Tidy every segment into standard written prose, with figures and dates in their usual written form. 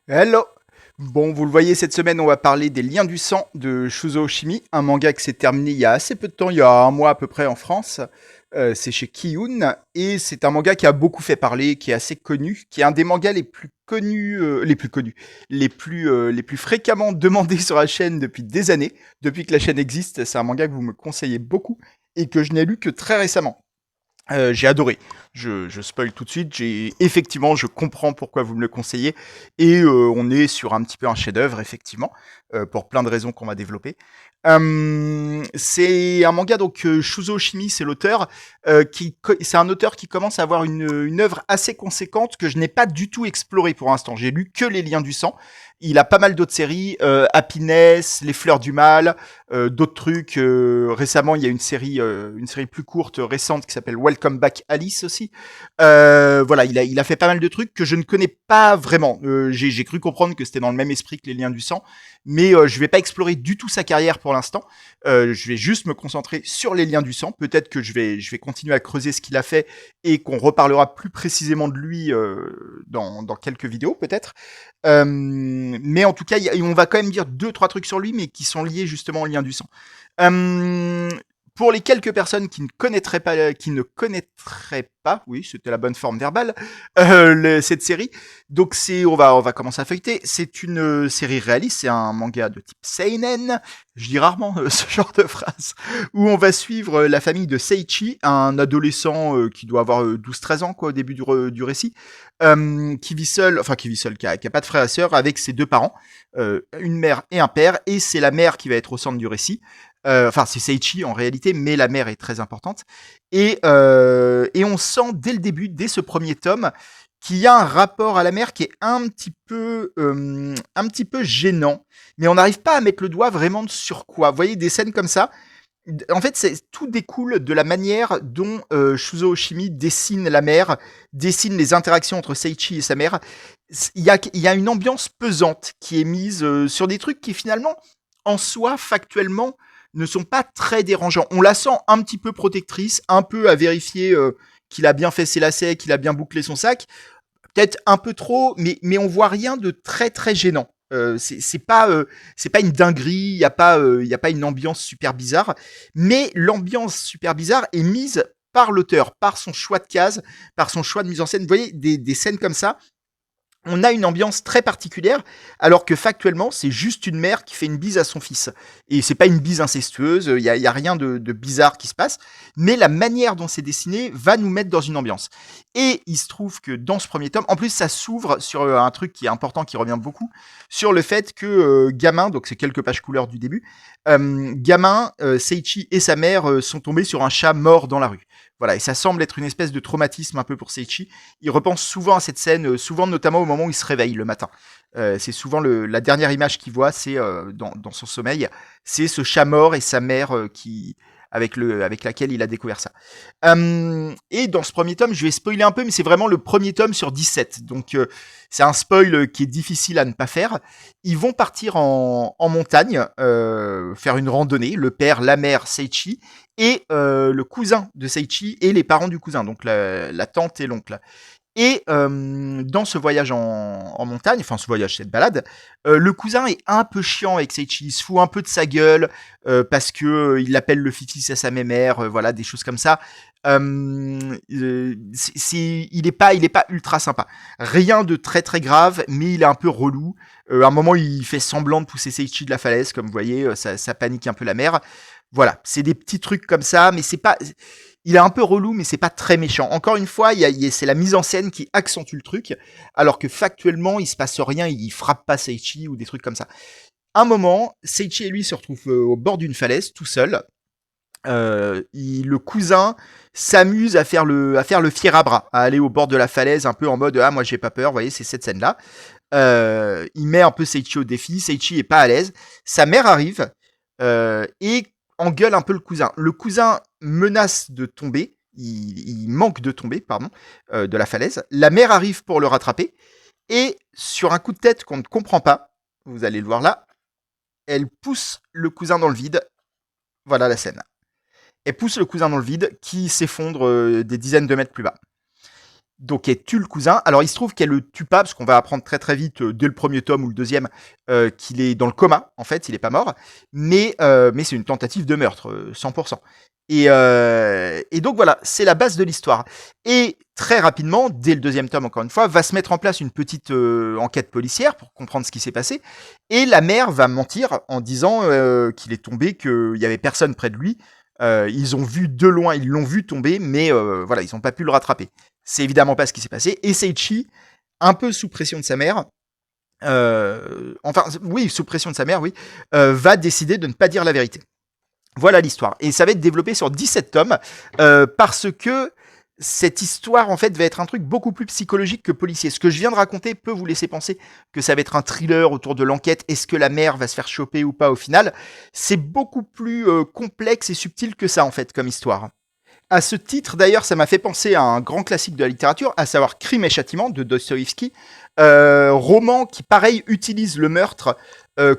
Hello. Bon, vous le voyez, cette semaine, on va parler des liens du sang de Shuzo Oshimi, un manga qui s'est terminé il y a assez peu de temps, il y a un mois à peu près en France. C'est chez Kiyun, et c'est un manga qui a beaucoup fait parler, qui est assez connu, qui est un des mangas les plus connus, les plus fréquemment demandés sur la chaîne depuis des années. Depuis que la chaîne existe, c'est un manga que vous me conseillez beaucoup, et que je n'ai lu que très récemment. J'ai adoré. Je spoil tout de suite. Effectivement, je comprends pourquoi vous me le conseillez. Et on est sur un petit peu un chef-d'œuvre, effectivement, pour plein de raisons qu'on va développer. C'est un manga, donc Shuzo Oshimi, c'est l'auteur. C'est un auteur qui commence à avoir une œuvre assez conséquente que je n'ai pas du tout explorée pour l'instant. J'ai lu que Les Liens du Sang. Il a pas mal d'autres séries, Happiness, Les Fleurs du Mal, d'autres trucs. Récemment, il y a une série plus courte récente qui s'appelle Welcome Back Alice aussi. Voilà, il a fait pas mal de trucs que je ne connais pas vraiment. J'ai cru comprendre que c'était dans le même esprit que Les Liens du Sang, mais je vais pas explorer du tout sa carrière pour l'instant. Je vais juste me concentrer sur Les Liens du Sang. Peut-être que je vais continuer à creuser ce qu'il a fait et qu'on reparlera plus précisément de lui dans quelques vidéos peut-être. Mais en tout cas, on va quand même dire deux, trois trucs sur lui, mais qui sont liés justement au lien du sang. Euh, pour les quelques personnes qui ne connaîtraient pas, oui, c'était la bonne forme verbale, cette série. Donc on va commencer à feuilleter. C'est une série réaliste, c'est un manga de type seinen. Je dis rarement ce genre de phrase où on va suivre la famille de Seiichi, un adolescent qui doit avoir 12-13 ans quoi au début du récit, qui vit seul, qui a pas de frère et sœur, avec ses deux parents, une mère et un père, et c'est la mère qui va être au centre du récit. Enfin, c'est Seiichi en réalité, mais la mère est très importante. Et on sent dès le début, dès ce premier tome, qu'il y a un rapport à la mère qui est un petit peu gênant, mais on n'arrive pas à mettre le doigt vraiment sur quoi. Vous voyez, des scènes comme ça, en fait, tout découle de la manière dont Shuzo Oshimi dessine la mère, dessine les interactions entre Seiichi et sa mère. Il y a une ambiance pesante qui est mise sur des trucs qui finalement, en soi, factuellement, ne sont pas très dérangeants. On la sent un petit peu protectrice, un peu à vérifier qu'il a bien fait ses lacets, qu'il a bien bouclé son sac. Peut-être un peu trop, mais on voit rien de très très gênant. C'est pas une dinguerie, il y a pas une ambiance super bizarre, mais l'ambiance super bizarre est mise par l'auteur, par son choix de cases, par son choix de mise en scène. Vous voyez, des scènes comme ça, on a une ambiance très particulière, alors que factuellement, c'est juste une mère qui fait une bise à son fils. Et c'est pas une bise incestueuse, y a rien de bizarre qui se passe, mais la manière dont c'est dessiné va nous mettre dans une ambiance. Et il se trouve que dans ce premier tome, en plus, ça s'ouvre sur un truc qui est important, qui revient beaucoup, sur le fait que gamin, donc c'est quelques pages couleurs du début, gamin, Seiichi et sa mère sont tombés sur un chat mort dans la rue. Voilà, et ça semble être une espèce de traumatisme un peu pour Seiichi. Il repense souvent à cette scène, souvent notamment au moment où il se réveille le matin. C'est souvent la dernière image qu'il voit, c'est dans son sommeil, c'est ce chat mort et sa mère avec laquelle il a découvert ça. Et dans ce premier tome, je vais spoiler un peu, mais c'est vraiment le premier tome sur 17. Donc c'est un spoil qui est difficile à ne pas faire. Ils vont partir en montagne, faire une randonnée, le père, la mère, Seiichi, et le cousin de Seiichi et les parents du cousin, donc la tante et l'oncle. Et dans ce voyage en montagne, enfin ce voyage, cette balade, le cousin est un peu chiant avec Seiichi, il se fout un peu de sa gueule parce que il l'appelle le fils à sa mémère, voilà des choses comme ça. Il est pas ultra sympa. Rien de très très grave, mais il est un peu relou. À un moment, il fait semblant de pousser Seiichi de la falaise, comme vous voyez, ça panique un peu la mère. Voilà, c'est des petits trucs comme ça, mais c'est pas, il est un peu relou, mais c'est pas très méchant. Encore une fois, c'est la mise en scène qui accentue le truc, alors que factuellement, il se passe rien, il frappe pas Seiichi ou des trucs comme ça. Un moment, Seiichi et lui se retrouvent au bord d'une falaise, tout seul. Le cousin s'amuse à faire le fier à bras, à aller au bord de la falaise, un peu en mode ah moi j'ai pas peur. Vous voyez, c'est cette scène là. Il met un peu Seiichi au défi. Seiichi est pas à l'aise. Sa mère arrive et engueule un peu le cousin. Le cousin menace de tomber. Il manque de tomber, pardon, de la falaise. La mère arrive pour le rattraper et sur un coup de tête qu'on ne comprend pas, vous allez le voir là, elle pousse le cousin dans le vide. Voilà la scène. Elle pousse le cousin dans le vide qui s'effondre des dizaines de mètres plus bas. Donc elle tue le cousin. Alors il se trouve qu'elle le tue pas, parce qu'on va apprendre très très vite, dès le premier tome ou le deuxième, qu'il est dans le coma, en fait, il est pas mort. Mais c'est une tentative de meurtre, 100%. Et donc voilà, c'est la base de l'histoire. Et très rapidement, dès le deuxième tome, encore une fois, va se mettre en place une petite enquête policière pour comprendre ce qui s'est passé. Et la mère va mentir en disant qu'il est tombé, qu'il y avait personne près de lui. Ils ont vu de loin, ils l'ont vu tomber, mais voilà, ils n'ont pas pu le rattraper. C'est évidemment pas ce qui s'est passé. Et Seiichi, un peu sous pression de sa mère, enfin oui, sous pression de sa mère, oui, va décider de ne pas dire la vérité. Voilà l'histoire. Et ça va être développé sur 17 tomes, parce que cette histoire, en fait, va être un truc beaucoup plus psychologique que policier. Ce que je viens de raconter peut vous laisser penser que ça va être un thriller autour de l'enquête. Est-ce que la mère va se faire choper ou pas au final? C'est beaucoup plus complexe et subtil que ça, en fait, comme histoire. À ce titre, d'ailleurs, ça m'a fait penser à un grand classique de la littérature, à savoir Crime et Châtiment de Dostoïevski, roman qui, pareil, utilise le meurtre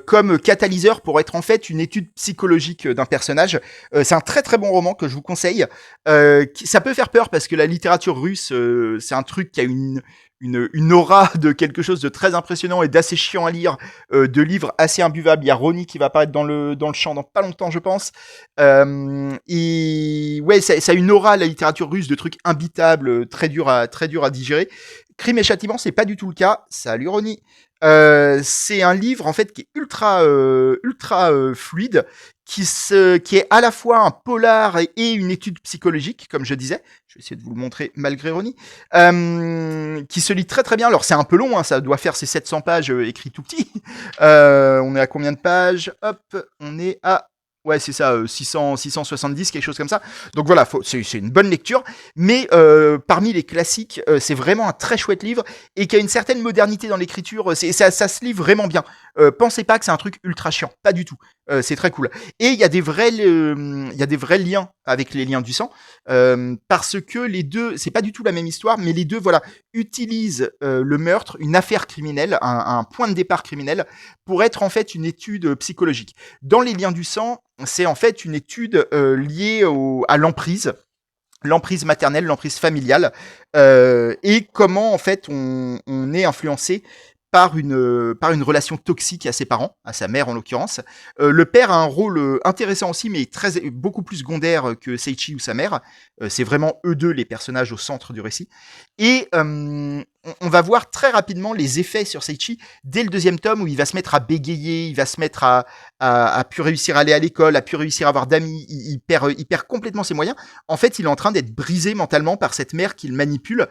comme catalyseur pour être en fait une étude psychologique d'un personnage. C'est un très très bon roman que je vous conseille. Ça peut faire peur parce que la littérature russe, c'est un truc qui a une aura de quelque chose de très impressionnant et d'assez chiant à lire, de livres assez imbuvables. Il y a Ronnie qui va apparaître dans le champ dans pas longtemps, je pense. Et ouais, ça a une aura, la littérature russe, de trucs imbitables, très dur à digérer. Crime et Châtiment, c'est pas du tout le cas. Salut Ronnie. C'est un livre en fait qui est ultra fluide, qui est à la fois un polar et une étude psychologique, comme je disais. Je vais essayer de vous le montrer malgré Ronnie. Qui se lit très très bien. Alors c'est un peu long, hein, ça doit faire ses 700 pages écrit tout petit. On est à combien de pages? Hop, on est à ouais, c'est ça, 670, quelque chose comme ça. Donc voilà, c'est une bonne lecture. Mais parmi les classiques, c'est vraiment un très chouette livre et qui a une certaine modernité dans l'écriture. Ça se lit vraiment bien. Pensez pas que c'est un truc ultra chiant, pas du tout. C'est très cool. Et il y a des vrais liens avec les liens du sang, parce que les deux, c'est pas du tout la même histoire, mais les deux, voilà, utilisent le meurtre, une affaire criminelle, un point de départ criminel, pour être en fait une étude psychologique. Dans les liens du sang, c'est en fait une étude liée à l'emprise maternelle, l'emprise familiale, et comment en fait on est influencé par une relation toxique à ses parents, à sa mère en l'occurrence. Le père a un rôle intéressant aussi, mais beaucoup plus secondaire que Seiichi ou sa mère. C'est vraiment eux deux les personnages au centre du récit. Et on va voir très rapidement les effets sur Seiichi dès le deuxième tome où il va se mettre à bégayer, il va se mettre à plus réussir à aller à l'école, à plus réussir à avoir d'amis, il perd complètement ses moyens. En fait, il est en train d'être brisé mentalement par cette mère qu'il manipule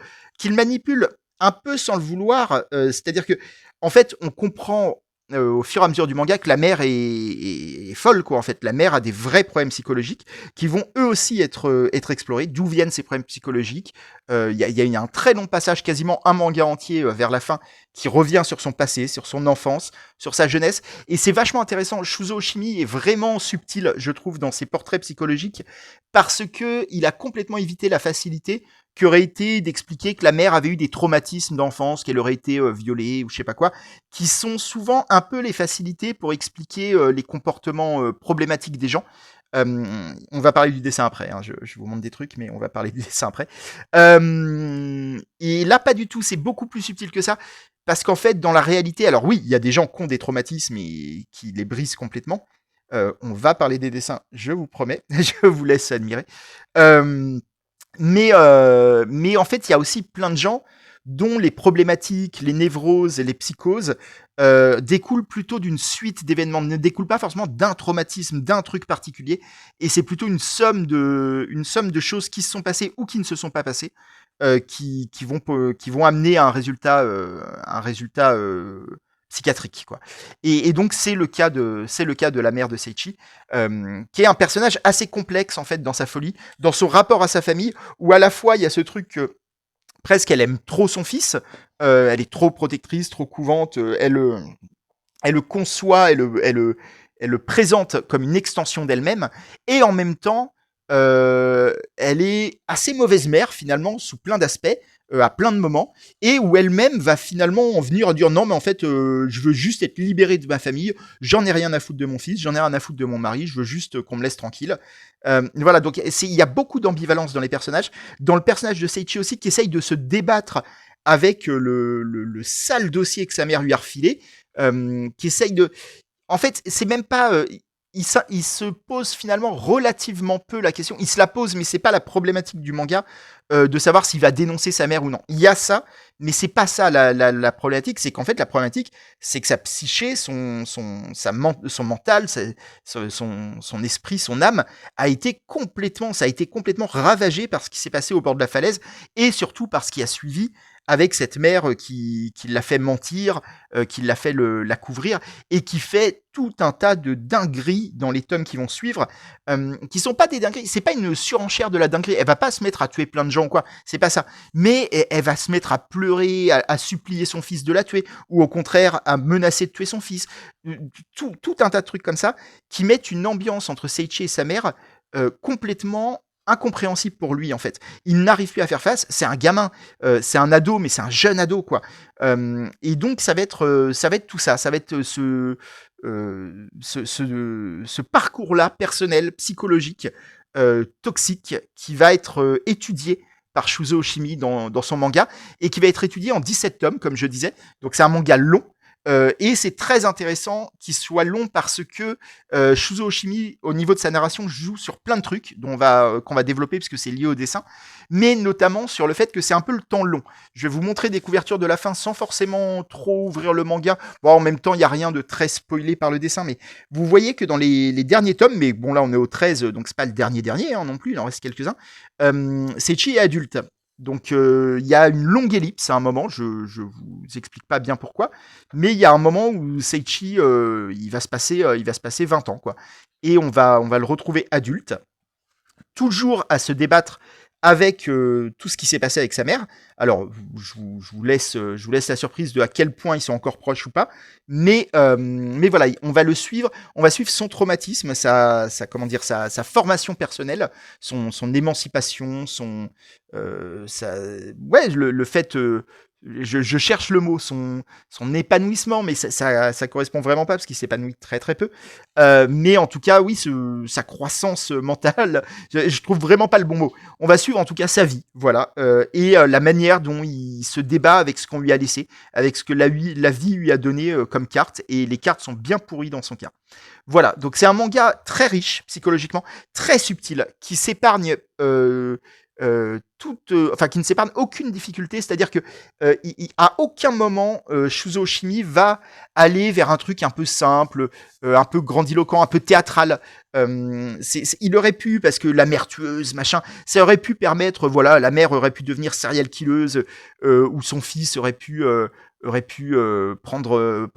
un peu sans le vouloir. C'est-à-dire que, en fait, on comprend au fur et à mesure du manga que la mère est folle, quoi. En fait, la mère a des vrais problèmes psychologiques qui vont eux aussi être explorés. D'où viennent ces problèmes psychologiques? Il y a un très long passage, quasiment un manga entier vers la fin, qui revient sur son passé, sur son enfance, sur sa jeunesse. Et c'est vachement intéressant. Shuzo Oshimi est vraiment subtil, je trouve, dans ses portraits psychologiques, parce que il a complètement évité la facilité qui aurait été d'expliquer que la mère avait eu des traumatismes d'enfance, qu'elle aurait été violée ou je sais pas quoi, qui sont souvent un peu les facilités pour expliquer les comportements problématiques des gens. On va parler du dessin après, hein. Je vous montre des trucs, mais on va parler du dessin après. Et là, pas du tout, c'est beaucoup plus subtil que ça, parce qu'en fait, dans la réalité, alors oui, il y a des gens qui ont des traumatismes et qui les brisent complètement. On va parler des dessins, je vous promets, je vous laisse admirer. Euh, mais en fait, il y a aussi plein de gens dont les problématiques, les névroses et les psychoses découlent plutôt d'une suite d'événements, ne découlent pas forcément d'un traumatisme, d'un truc particulier, et c'est plutôt une somme de choses qui se sont passées ou qui ne se sont pas passées, qui vont amener à un résultat psychiatrique, quoi. Et donc c'est le cas de la mère de Seiichi, qui est un personnage assez complexe en fait dans sa folie, dans son rapport à sa famille, où à la fois il y a ce truc que presque elle aime trop son fils, elle est trop protectrice, trop couvante, elle le conçoit, elle le présente comme une extension d'elle-même, et en même temps, elle est assez mauvaise mère finalement sous plein d'aspects. à plein de moments, et où elle-même va finalement en venir à dire non mais en fait je veux juste être libérée de ma famille, j'en ai rien à foutre de mon fils, j'en ai rien à foutre de mon mari, je veux juste qu'on me laisse tranquille. Voilà, donc il y a beaucoup d'ambivalence dans les personnages, dans le personnage de Seiichi aussi qui essaye de se débattre avec le sale dossier que sa mère lui a refilé, qui essaye de en fait, c'est même pas. Il se pose finalement relativement peu la question. Il se la pose, mais c'est pas la problématique du manga de savoir s'il va dénoncer sa mère ou non. Il y a ça, mais c'est pas ça la problématique. C'est qu'en fait, la problématique, c'est que sa psyché, son mental, son esprit, son âme ça a été complètement ravagé par ce qui s'est passé au bord de la falaise et surtout par ce qui a suivi avec cette mère qui l'a fait mentir, qui l'a fait la couvrir et qui fait tout un tas de dingueries dans les tomes qui vont suivre, qui sont pas des dingueries. C'est pas une surenchère de la dinguerie. Elle va pas se mettre à tuer plein de gens ou quoi. C'est pas ça. Mais elle va se mettre à pleurer, à supplier son fils de la tuer, ou au contraire à menacer de tuer son fils. Tout un tas de trucs comme ça qui mettent une ambiance entre Seiichi et sa mère complètement incompréhensible pour lui en fait. Il n'arrive plus à faire face. C'est un gamin, c'est un ado, mais c'est un jeune ado quoi. Et donc ça va être tout ça. Ça va être ce parcours-là personnel, psychologique, toxique, qui va être étudié par Shuzo Oshimi dans son manga et qui va être étudié en 17 tomes, comme je disais. Donc c'est un manga long. Et c'est très intéressant qu'il soit long parce que Shuzo Oshimi, au niveau de sa narration, joue sur plein de trucs qu'on va développer parce que c'est lié au dessin, mais notamment sur le fait que c'est un peu le temps long. Je vais vous montrer des couvertures de la fin sans forcément trop ouvrir le manga. Bon, en même temps, il n'y a rien de très spoilé par le dessin, mais vous voyez que dans les derniers tomes, mais bon là on est au 13, donc c'est pas le dernier hein, non plus, il en reste quelques-uns, Seiichi est adulte. Donc il y a une longue ellipse à un moment, je vous explique pas bien pourquoi, mais il y a un moment où Seiichi il va se passer 20 ans quoi. Et on va le retrouver adulte, toujours à se débattre avec tout ce qui s'est passé avec sa mère. Alors, je vous laisse la surprise de à quel point ils sont encore proches ou pas. Mais voilà, on va le suivre. On va suivre son traumatisme, sa formation personnelle, son émancipation, ouais, le fait. Je cherche le mot, son épanouissement, mais ça correspond vraiment pas parce qu'il s'épanouit très très peu. Mais en tout cas, oui, sa croissance mentale, je trouve vraiment pas le bon mot. On va suivre en tout cas sa vie, voilà, et la manière dont il se débat avec ce qu'on lui a laissé, avec ce que la vie lui a donné comme carte, et les cartes sont bien pourries dans son cas. Voilà, donc c'est un manga très riche psychologiquement, très subtil, qui s'épargne qui ne s'épargne aucune difficulté, c'est-à-dire que à aucun moment Shuzo Oshimi va aller vers un truc un peu simple, un peu grandiloquent, un peu théâtral. Il aurait pu, parce que la mère tueuse, machin, ça aurait pu permettre, voilà, la mère aurait pu devenir serial killeuse, ou son fils aurait pu prendre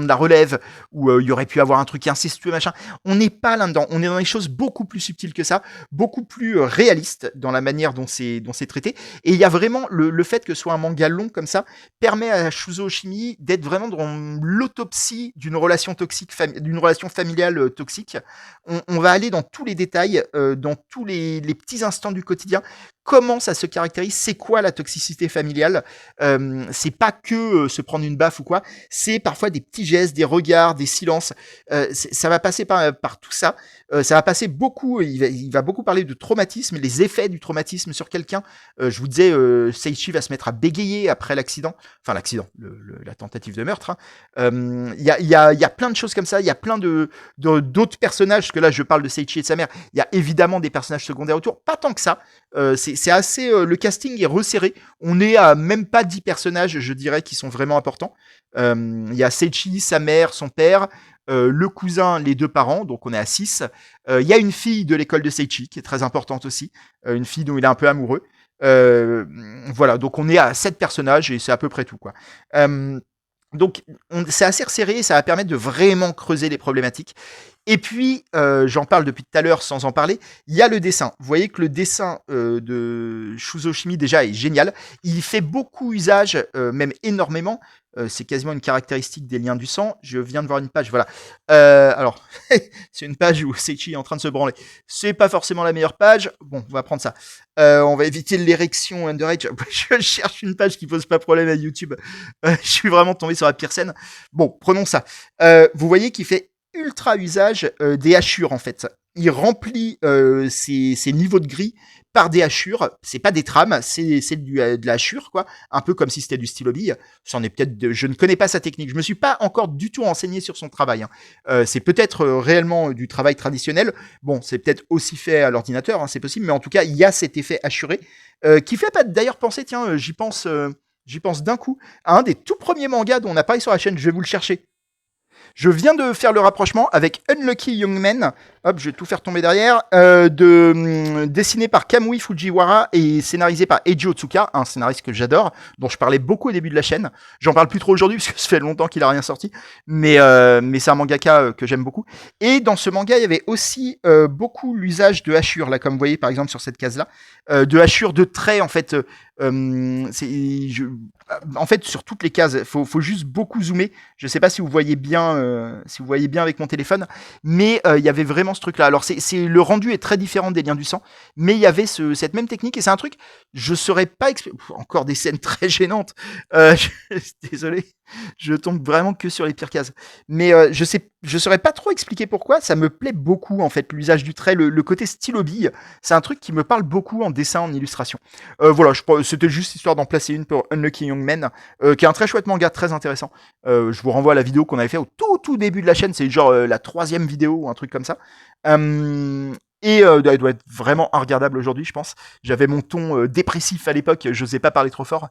la relève, ou il y aurait pu avoir un truc incestueux, machin. On n'est pas là-dedans. On est dans des choses beaucoup plus subtiles que ça, beaucoup plus réalistes dans la manière dont c'est traité. Et il y a vraiment le fait que ce soit un manga long comme ça permet à Shuzo Oshimi d'être vraiment dans l'autopsie d'une relation toxique, d'une relation familiale toxique. On va aller dans tous les détails, dans tous les petits instants du quotidien. Comment ça se caractérise? C'est quoi la toxicité familiale? C'est pas que se prendre une baffe ou quoi. C'est parfois des petits gestes, des regards, des silences. Ça va passer par tout ça. Ça va passer beaucoup. Il va beaucoup parler de traumatisme, les effets du traumatisme sur quelqu'un. Je vous disais, Seiichi va se mettre à bégayer après l'accident. Enfin, l'accident, la tentative de meurtre. Il y a plein de choses comme ça. Il y a plein d'autres personnages. Parce que là, je parle de Seiichi et de sa mère. Il y a évidemment des personnages secondaires autour. Pas tant que ça. C'est assez. Le casting est resserré. On est à même pas 10 personnages, je dirais, qui sont vraiment importants. Il y a Seiichi, sa mère, son père, le cousin, les deux parents, donc on est à 6. Il y a une fille de l'école de Seiichi qui est très importante aussi, une fille dont il est un peu amoureux. Voilà, donc on est à 7 personnages et c'est à peu près tout, quoi. Donc c'est assez resserré, ça va permettre de vraiment creuser les problématiques. Et puis, j'en parle depuis tout à l'heure sans en parler, il y a le dessin. Vous voyez que le dessin de Shuzo Oshimi déjà est génial. Il fait beaucoup usage, même énormément, C'est quasiment une caractéristique des liens du sang. Je viens de voir une page, voilà. Alors, c'est une page où Seichi est en train de se branler. C'est pas forcément la meilleure page. Bon, on va prendre ça. On va éviter l'érection underage. Je cherche une page qui pose pas problème à YouTube. Je suis vraiment tombé sur la pire scène. Bon, prenons ça. Vous voyez qu'il fait ultra usage des hachures en fait. Il remplit ses niveaux de gris par des hachures. C'est pas des trames, c'est de la hachure quoi. Un peu comme si c'était du stylo bille. C'en est peut-être. Je ne connais pas sa technique. Je me suis pas encore du tout renseigné sur son travail. Hein. C'est peut-être réellement du travail traditionnel. Bon, c'est peut-être aussi fait à l'ordinateur, hein, c'est possible. Mais en tout cas, il y a cet effet hachuré qui fait pas d'ailleurs penser. Tiens, j'y pense. J'y pense d'un coup à un des tout premiers mangas dont on a parlé sur la chaîne. Je vais vous le chercher. Je viens de faire le rapprochement avec Unlucky Young Men. Hop, je vais tout faire tomber derrière. Dessiné par Kamui Fujiwara et scénarisé par Eiji Otsuka, un scénariste que j'adore, dont je parlais beaucoup au début de la chaîne. J'en parle plus trop aujourd'hui parce que ça fait longtemps qu'il a rien sorti. Mais c'est un mangaka que j'aime beaucoup. Et dans ce manga, il y avait aussi beaucoup l'usage de hachures, là, comme vous voyez par exemple sur cette case-là. De hachures de traits, en fait. En fait, sur toutes les cases, faut juste beaucoup zoomer. Je sais pas si vous voyez bien, avec mon téléphone, mais il y avait vraiment ce truc-là. Alors, le rendu est très différent des liens du sang, mais il y avait cette même technique et c'est un truc. Je saurais pas encore des scènes très gênantes. Désolé, je tombe vraiment que sur les pires cases. Mais je saurais pas trop expliquer pourquoi. Ça me plaît beaucoup en fait l'usage du trait, le côté stylo bille. C'est un truc qui me parle beaucoup en dessin, en illustration. Voilà, c'était juste histoire d'en placer une pour Unlucky Young Men, qui est un très chouette manga, très intéressant. Je vous renvoie à la vidéo qu'on avait fait au tout début de la chaîne, c'est genre la 3e vidéo ou un truc comme ça. Elle doit être vraiment regardable aujourd'hui, je pense. J'avais mon ton dépressif à l'époque, je n'osais pas parler trop fort.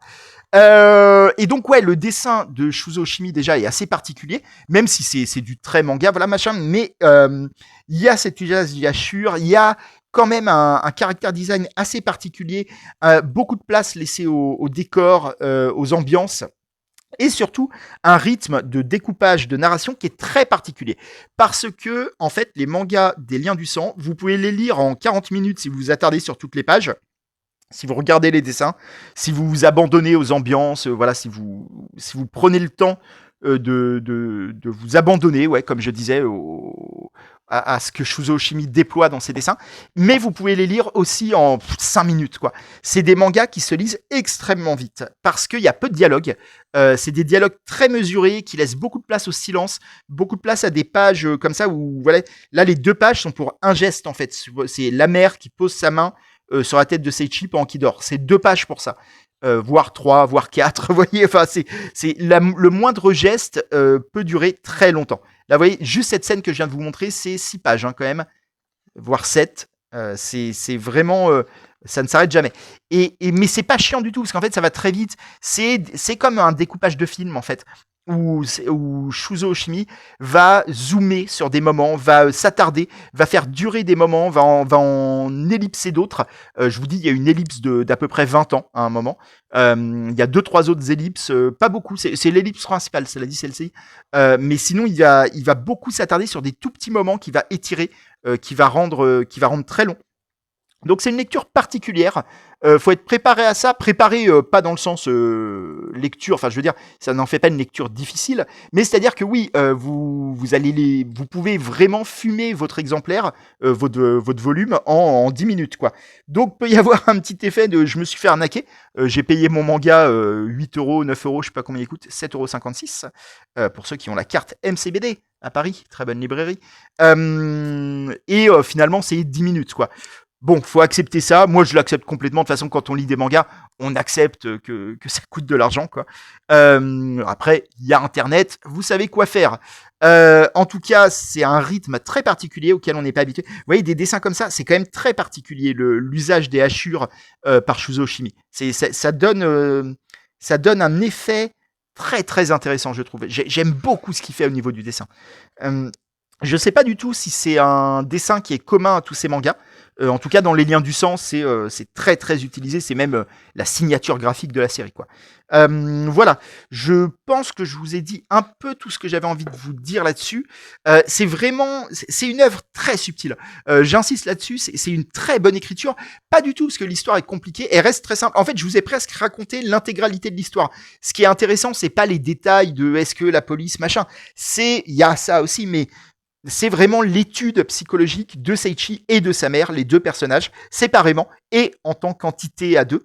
Et donc ouais, le dessin de Shuzo Oshimi déjà est assez particulier, même si c'est du très manga, voilà machin. Mais il y a cette hachure, il y a quand même un caractère design assez particulier, beaucoup de place laissée au décor, aux ambiances. Et surtout, un rythme de découpage, de narration qui est très particulier. Parce que, en fait, les mangas des liens du sang, vous pouvez les lire en 40 minutes si vous vous attardez sur toutes les pages. Si vous regardez les dessins, si vous vous abandonnez aux ambiances, voilà, si vous prenez le temps de vous abandonner, ouais, comme je disais, à ce que Shuzo Oshimi déploie dans ses dessins, mais vous pouvez les lire aussi en 5 minutes, quoi. C'est des mangas qui se lisent extrêmement vite, parce qu'il y a peu de dialogue. C'est des dialogues très mesurés, qui laissent beaucoup de place au silence, beaucoup de place à des pages comme ça, où, voilà, là, les 2 pages sont pour un geste, en fait. C'est la mère qui pose sa main sur la tête de Seichi pendant qu'il dort. C'est 2 pages pour ça. Voire 3, voire 4, vous voyez, enfin, le moindre geste peut durer très longtemps. Là, vous voyez, juste cette scène que je viens de vous montrer, c'est 6 pages quand même, voire 7. C'est vraiment, ça ne s'arrête jamais. Mais c'est pas chiant du tout, parce qu'en fait, ça va très vite. C'est comme un découpage de film, en fait, où Shuzo Oshimi va zoomer sur des moments, va s'attarder, va faire durer des moments, va en ellipser d'autres. Je vous dis, il y a une ellipse d'à peu près 20 ans à un moment. Il y a 2-3 autres ellipses, pas beaucoup. C'est l'ellipse principale, cela dit celle-ci. Mais sinon, il va beaucoup s'attarder sur des tout petits moments qu'il va étirer, qui va rendre très long. Donc c'est une lecture particulière. Faut être préparé à ça. Préparé pas dans le sens lecture. Enfin, je veux dire, ça n'en fait pas une lecture difficile. Mais c'est-à-dire que oui, vous pouvez vraiment fumer votre exemplaire, votre volume en 10 minutes, quoi. Donc peut y avoir un petit effet de, je me suis fait arnaquer. J'ai payé mon manga 8 euros, 9 euros, je sais pas combien il coûte, 7,56 € pour ceux qui ont la carte MCBD à Paris, très bonne librairie. Finalement, c'est 10 minutes, quoi. Bon, faut accepter ça. Moi, je l'accepte complètement. De toute façon, quand on lit des mangas, on accepte que ça coûte de l'argent, quoi. Après, il y a Internet. Vous savez quoi faire. En tout cas, c'est un rythme très particulier auquel on n'est pas habitué. Vous voyez, des dessins comme ça, c'est quand même très particulier. L'usage des hachures par Shuzo Oshimi. Ça donne un effet très très intéressant, je trouve. J'aime beaucoup ce qu'il fait au niveau du dessin. Je sais pas du tout si c'est un dessin qui est commun à tous ces mangas. En tout cas, dans les liens du sang, c'est très très utilisé. C'est même la signature graphique de la série, quoi. Voilà. Je pense que je vous ai dit un peu tout ce que j'avais envie de vous dire là-dessus. C'est vraiment, c'est une œuvre très subtile. J'insiste là-dessus. C'est une très bonne écriture. Pas du tout parce que l'histoire est compliquée. Elle reste très simple. En fait, je vous ai presque raconté l'intégralité de l'histoire. Ce qui est intéressant, c'est pas les détails de est-ce que la police machin. Il y a ça aussi, mais c'est vraiment l'étude psychologique de Seiichi et de sa mère, les deux personnages, séparément et en tant qu'entité à deux.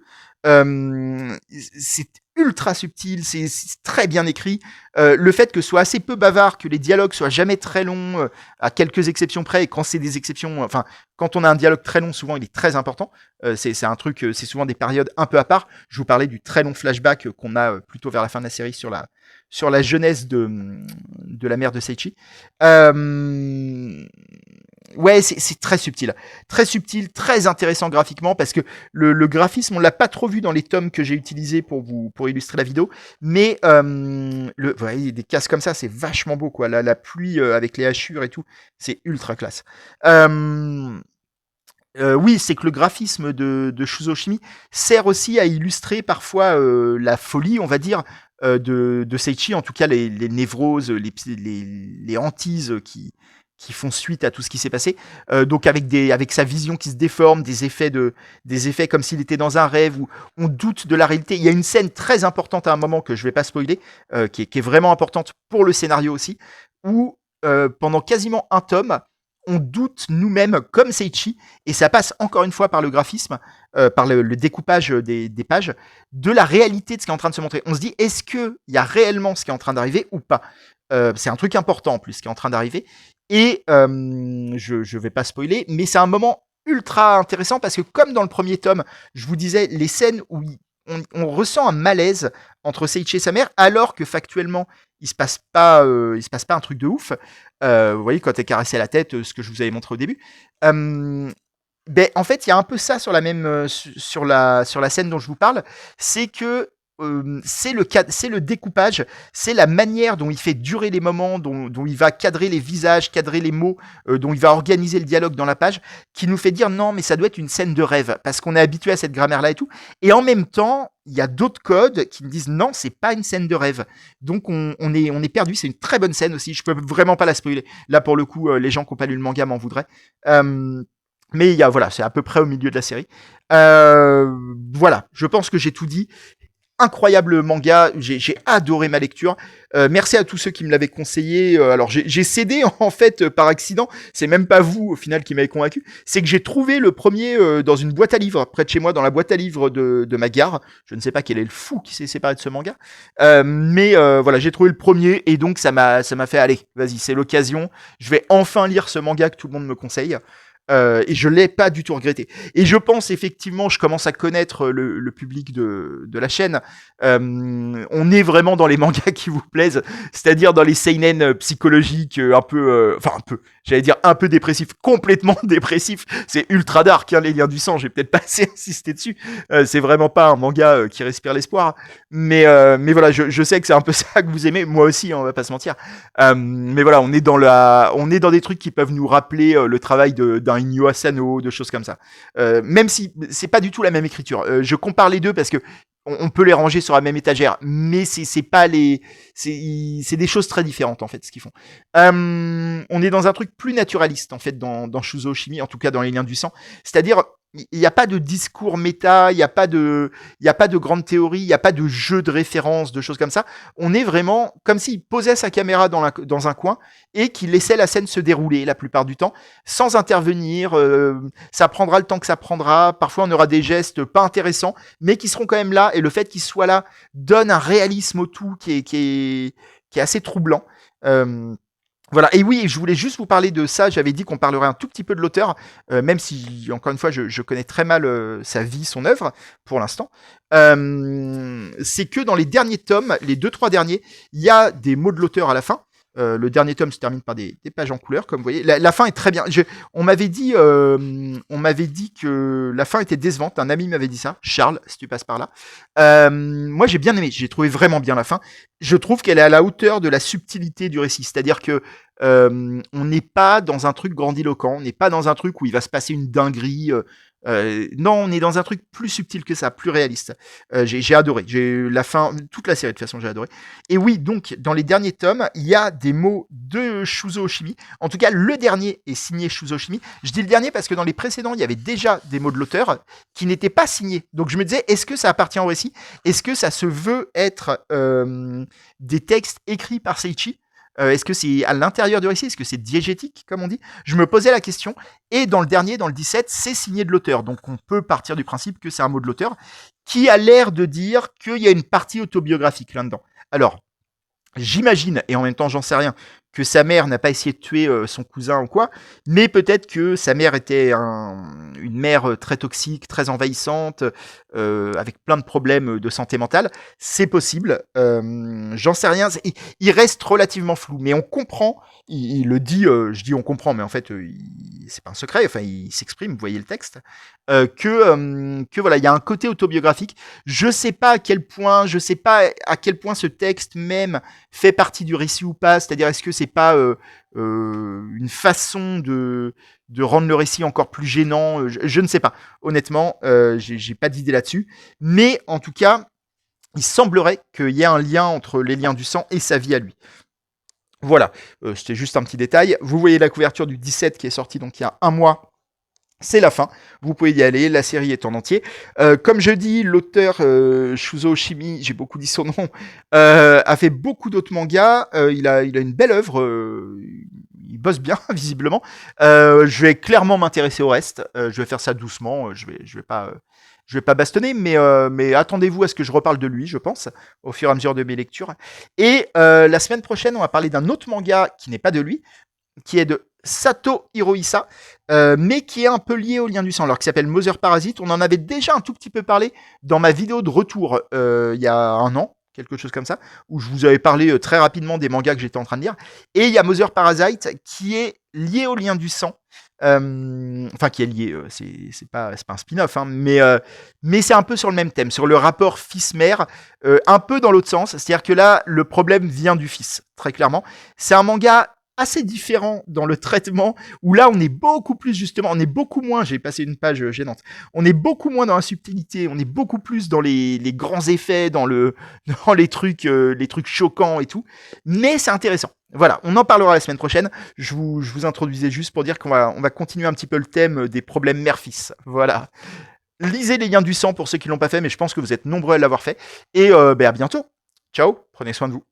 C'est ultra subtil, c'est très bien écrit. Le fait que ce soit assez peu bavard, que les dialogues soient jamais très longs, à quelques exceptions près, et quand c'est des exceptions, enfin, quand on a un dialogue très long, souvent il est très important. C'est un truc, c'est souvent des périodes un peu à part. Je vous parlais du très long flashback qu'on a plutôt vers la fin de la série sur la jeunesse de la mère de Seiichi. Ouais, c'est très subtil, très intéressant graphiquement parce que le graphisme on l'a pas trop vu dans les tomes que j'ai utilisés pour illustrer la vidéo, mais ouais, des cases comme ça c'est vachement beau quoi, la pluie avec les hachures et tout, c'est ultra classe. Euh, oui, c'est que le graphisme de Shuzo Oshimi sert aussi à illustrer parfois la folie, on va dire, de Seiichi, en tout cas les névroses, les hantises qui font suite à tout ce qui s'est passé. Donc avec sa vision qui se déforme, des effets comme s'il était dans un rêve où on doute de la réalité. Il y a une scène très importante à un moment que je vais pas spoiler, qui est vraiment importante pour le scénario aussi, où pendant quasiment un tome, on doute nous-mêmes comme Seiichi, et ça passe encore une fois par le graphisme, par le découpage des pages, de la réalité de ce qui est en train de se montrer. On se dit, est-ce qu'il y a réellement ce qui est en train d'arriver ou pas? C'est un truc important en plus qui est en train d'arriver. Et je vais pas spoiler, mais c'est un moment ultra intéressant parce que comme dans le premier tome, je vous disais, les scènes où on ressent un malaise entre Seiichi et sa mère, alors que factuellement, il se passe pas un truc de ouf. Vous voyez, quand elle caressait la tête, ce que je vous avais montré au début. Euh, ben, en fait, il y a un peu ça sur la même sur la scène dont je vous parle, c'est que c'est le découpage, c'est la manière dont il fait durer les moments, dont il va cadrer les visages, cadrer les mots, dont il va organiser le dialogue dans la page, qui nous fait dire non, mais ça doit être une scène de rêve, parce qu'on est habitué à cette grammaire-là et tout. Et en même temps, il y a d'autres codes qui me disent non, c'est pas une scène de rêve. Donc on est perdu. C'est une très bonne scène aussi. Je peux vraiment pas la spoiler. Là pour le coup, les gens qui n'ont pas lu le manga m'en voudraient. Euh, mais il y a voilà, c'est à peu près au milieu de la série. Voilà, je pense que j'ai tout dit. Incroyable manga, j'ai adoré ma lecture. Merci à tous ceux qui me l'avaient conseillé. Alors j'ai cédé en fait par accident. C'est même pas vous au final qui m'avez convaincu. C'est que j'ai trouvé le premier dans une boîte à livres près de chez moi, dans la boîte à livres de ma gare. Je ne sais pas quel est le fou qui s'est séparé de ce manga, mais voilà, j'ai trouvé le premier et donc ça m'a fait aller. Vas-y, c'est l'occasion. Je vais enfin lire ce manga que tout le monde me conseille. Et je l'ai pas du tout regretté. Et je pense effectivement, je commence à connaître le public de la chaîne. On est vraiment dans les mangas qui vous plaisent, c'est-à-dire dans les seinen psychologiques un peu, j'allais dire un peu dépressifs, complètement dépressifs. C'est ultra dark, hein, les liens du sang. J'ai peut-être pas assez insisté dessus. C'est vraiment pas un manga qui respire l'espoir. Mais voilà, je sais que c'est un peu ça que vous aimez. Moi aussi, hein, on va pas se mentir. Mais voilà, on est dans des trucs qui peuvent nous rappeler le travail d'un Inyo Asano, de choses comme ça. Même si c'est pas du tout la même écriture. Je compare les deux parce que on peut les ranger sur la même étagère, mais c'est pas les, c'est des choses très différentes en fait ce qu'ils font. On est dans un truc plus naturaliste en fait dans Shuzo Oshimi, en tout cas dans les liens du sang. C'est-à-dire il n'y a pas de discours méta, il n'y a pas de grande théorie, il n'y a pas de jeu de référence, de choses comme ça. On est vraiment comme s'il posait sa caméra dans un coin et qu'il laissait la scène se dérouler la plupart du temps, sans intervenir. Ça prendra le temps que ça prendra. Parfois, on aura des gestes pas intéressants, mais qui seront quand même là. Et le fait qu'ils soient là donne un réalisme au tout qui est assez troublant. Voilà, et oui, je voulais juste vous parler de ça. J'avais dit qu'on parlerait un tout petit peu de l'auteur, même si, encore une fois, je connais très mal sa vie, son œuvre, pour l'instant. C'est que dans les derniers tomes, les 2-3 derniers, il y a des mots de l'auteur à la fin. Le dernier tome se termine par des pages en couleur, comme vous voyez. La fin est très bien. On m'avait dit que la fin était décevante. Un ami m'avait dit ça. Charles, si tu passes par là. Moi, j'ai bien aimé. J'ai trouvé vraiment bien la fin. Je trouve qu'elle est à la hauteur de la subtilité du récit. C'est-à-dire que on n'est pas dans un truc grandiloquent. On n'est pas dans un truc où il va se passer une dinguerie. Non, on est dans un truc plus subtil que ça, plus réaliste. J'ai adoré. J'ai la fin, toute la série de toute façon, j'ai adoré. Et oui, donc dans les derniers tomes, il y a des mots de Shuzo Oshimi. En tout cas, le dernier est signé Shuzo Oshimi. Je dis le dernier parce que dans les précédents, il y avait déjà des mots de l'auteur qui n'étaient pas signés. Donc je me disais, est-ce que ça appartient au récit? Est-ce que ça se veut être des textes écrits par Seiichi? Est-ce que c'est à l'intérieur du récit? Est-ce que c'est diégétique, comme on dit? Je me posais la question. Et dans le dernier, dans le 17, c'est signé de l'auteur. Donc on peut partir du principe que c'est un mot de l'auteur qui a l'air de dire qu'il y a une partie autobiographique là-dedans. Alors, j'imagine, et en même temps j'en sais rien, que sa mère n'a pas essayé de tuer son cousin ou quoi, mais peut-être que sa mère était une mère très toxique, très envahissante, avec plein de problèmes de santé mentale. C'est possible, j'en sais rien. Il reste relativement flou, mais on comprend. Il le dit, je dis on comprend, mais en fait c'est pas un secret. Enfin, il s'exprime. Vous voyez le texte, que voilà, il y a un côté autobiographique. Je sais pas à quel point ce texte même fait partie du récit ou pas. C'est-à-dire, est-ce que c'est pas une façon de rendre le récit encore plus gênant? Je ne sais pas. Honnêtement, j'ai pas d'idée là-dessus. Mais en tout cas, il semblerait qu'il y ait un lien entre les liens du sang et sa vie à lui. Voilà, c'était juste un petit détail. Vous voyez la couverture du 17 qui est sortie donc il y a un mois. C'est la fin, vous pouvez y aller, la série est en entier. Comme je dis, l'auteur Shuzo Oshimi, j'ai beaucoup dit son nom, a fait beaucoup d'autres mangas. Il a une belle œuvre, il bosse bien visiblement. Je vais clairement m'intéresser au reste. Je vais faire ça doucement. Je vais pas bastonner, mais attendez-vous à ce que je reparle de lui, je pense, au fur et à mesure de mes lectures. Et la semaine prochaine, on va parler d'un autre manga qui n'est pas de lui, qui est de Sato Hirohisa, mais qui est un peu lié au lien du sang, alors qui s'appelle Mother Parasite. On en avait déjà un tout petit peu parlé dans ma vidéo de retour il y a un an, quelque chose comme ça, où je vous avais parlé très rapidement des mangas que j'étais en train de lire. Et il y a Mother Parasite qui est lié au lien du sang. Enfin, qui est lié, c'est pas un spin-off, hein, mais c'est un peu sur le même thème, sur le rapport fils-mère, un peu dans l'autre sens. C'est-à-dire que là, le problème vient du fils, très clairement. C'est un manga assez différent dans le traitement, où là on est beaucoup plus justement, on est beaucoup moins, j'ai passé une page gênante, on est beaucoup moins dans la subtilité, on est beaucoup plus dans les grands effets, dans les trucs choquants et tout, mais c'est intéressant. Voilà, on en parlera la semaine prochaine. Je vous introduisais juste pour dire qu'on va continuer un petit peu le thème des problèmes mère-fils. Voilà. Lisez les liens du sang pour ceux qui l'ont pas fait, mais je pense que vous êtes nombreux à l'avoir fait. Et à bientôt. Ciao, prenez soin de vous.